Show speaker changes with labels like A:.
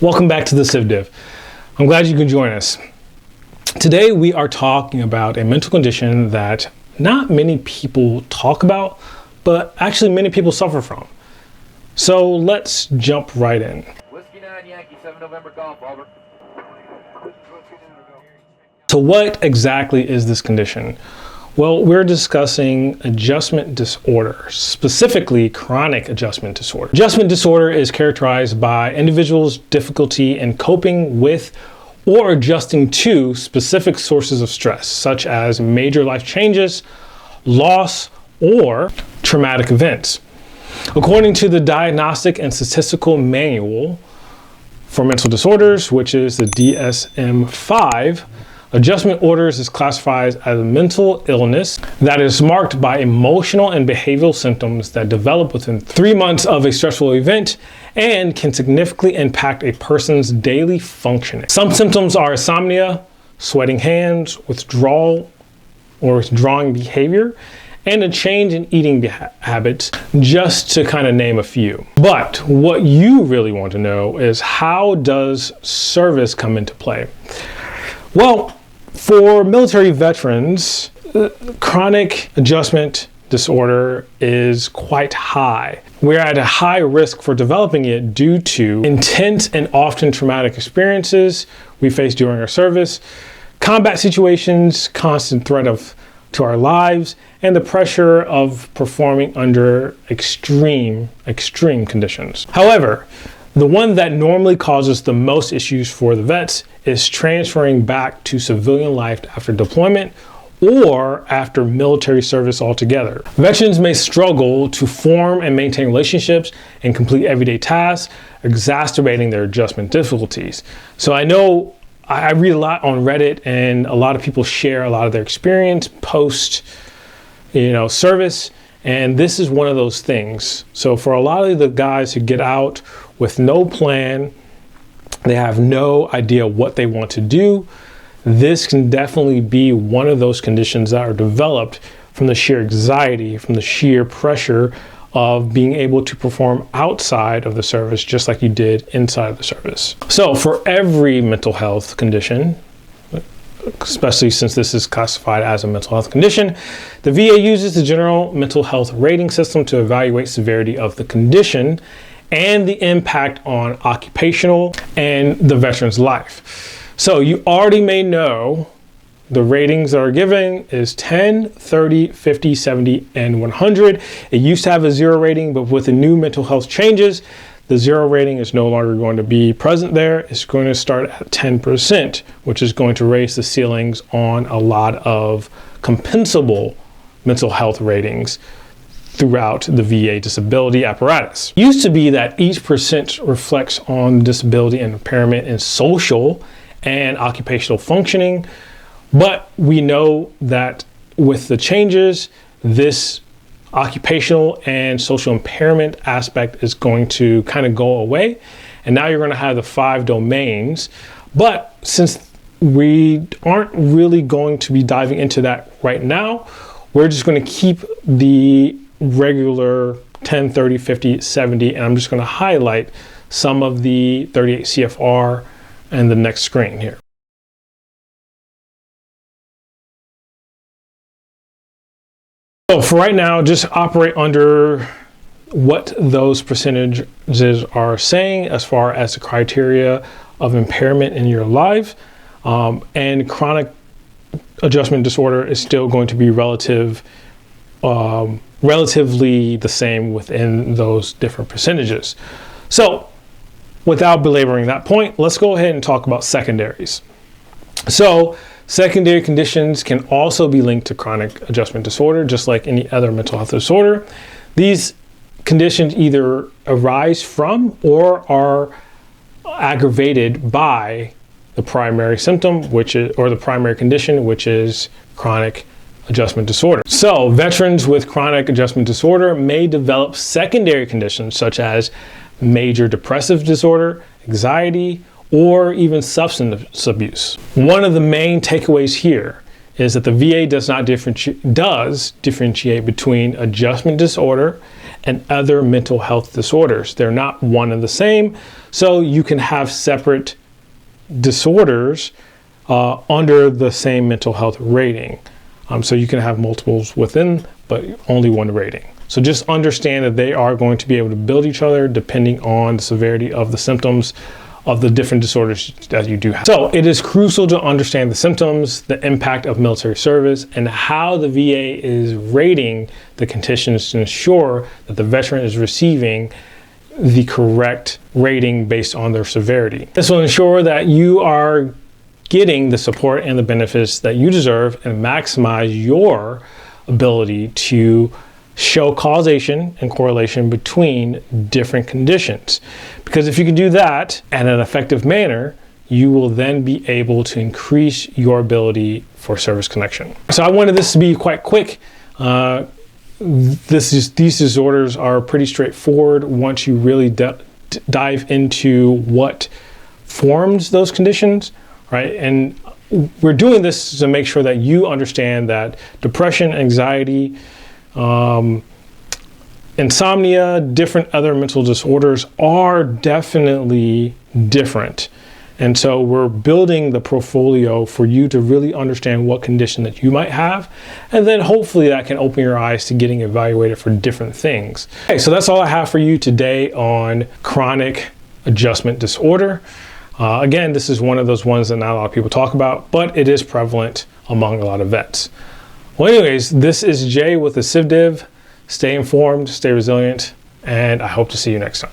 A: Welcome back to TheCivDiv. I'm glad you could join us. Today we are talking about a mental condition that not many people talk about, but actually many people suffer from. So let's jump right in.
B: Whiskey 9 Yankee 7 November Golf, over.
A: So what exactly is this condition? Well, we're discussing adjustment disorder, specifically chronic adjustment disorder. Adjustment disorder is characterized by individuals' difficulty in coping with or adjusting to specific sources of stress, such as major life changes, loss, or traumatic events. According to the Diagnostic and Statistical Manual for Mental Disorders, which is the DSM-5, adjustment disorders is classified as a mental illness that is marked by emotional and behavioral symptoms that develop within 3 months of a stressful event and can significantly impact a person's daily functioning. Some symptoms are insomnia, sweating hands, withdrawal or withdrawing behavior, and a change in eating habits, just to kind of name a few. But what you really want to know is, how does service come into play? Well, for military veterans, chronic adjustment disorder is quite high. We're at a high risk for developing it due to intense and often traumatic experiences we face during our service, combat situations, constant threat to our lives, and the pressure of performing under extreme conditions. However, the one that normally causes the most issues for the vets is transferring back to civilian life after deployment or after military service altogether. Veterans may struggle to form and maintain relationships and complete everyday tasks, exacerbating their adjustment difficulties. So I know I read a lot on Reddit, and a lot of people share a lot of their experience post, service. And this is one of those things. So for a lot of the guys who get out with no plan, they have no idea what they want to do, this can definitely be one of those conditions that are developed from the sheer anxiety, from the sheer pressure of being able to perform outside of the service just like you did inside of the service. So for every mental health condition, especially since this is classified as a mental health condition, the VA uses the General Mental Health Rating System to evaluate severity of the condition and the impact on occupational and the veteran's life. So you already may know the ratings that are given is 10, 30, 50, 70, and 100. It used to have a 0 rating, but with the new mental health changes, the 0 rating is no longer going to be present there. It's going to start at 10%, which is going to raise the ceilings on a lot of compensable mental health ratings throughout the VA disability apparatus. It used to be that each percent reflects on disability and impairment in social and occupational functioning, but we know that with the changes, this occupational and social impairment aspect is going to kind of go away. And now you're going to have the 5 domains. But since we aren't really going to be diving into that right now, we're just going to keep the regular 10, 30, 50, 70, and I'm just going to highlight some of the 38 CFR and the next screen here. So for right now, just operate under what those percentages are saying as far as the criteria of impairment in your life. And chronic adjustment disorder is still going to be relatively the same within those different percentages. So without belaboring that point, let's go ahead and talk about secondaries. So secondary conditions can also be linked to chronic adjustment disorder, just like any other mental health disorder. These conditions either arise from or are aggravated by the primary symptom, the primary condition, which is chronic adjustment disorder. So veterans with chronic adjustment disorder may develop secondary conditions such as major depressive disorder, anxiety, or even substance abuse. One of the main takeaways here is that the VA does differentiate between adjustment disorder and other mental health disorders. They're not one and the same. So you can have separate disorders under the same mental health rating. So you can have multiples within, but only one rating. So just understand that they are going to be able to build each other depending on the severity of the symptoms of the different disorders that you do have. So it is crucial to understand the symptoms, the impact of military service, and how the VA is rating the conditions to ensure that the veteran is receiving the correct rating based on their severity. This will ensure that you are getting the support and the benefits that you deserve and maximize your ability to show causation and correlation between different conditions. Because if you can do that in an effective manner, you will then be able to increase your ability for service connection. So I wanted this to be quite quick. These disorders are pretty straightforward once you really dive into what forms those conditions, right? And we're doing this to make sure that you understand that depression, anxiety, insomnia, different other mental disorders are definitely different. And so we're building the portfolio for you to really understand what condition that you might have. And then hopefully that can open your eyes to getting evaluated for different things. Okay, so that's all I have for you today on chronic adjustment disorder. Again, this is one of those ones that not a lot of people talk about, but it is prevalent among a lot of vets. Well, anyways, this is Jay with the CivDiv. Stay informed, stay resilient, and I hope to see you next time.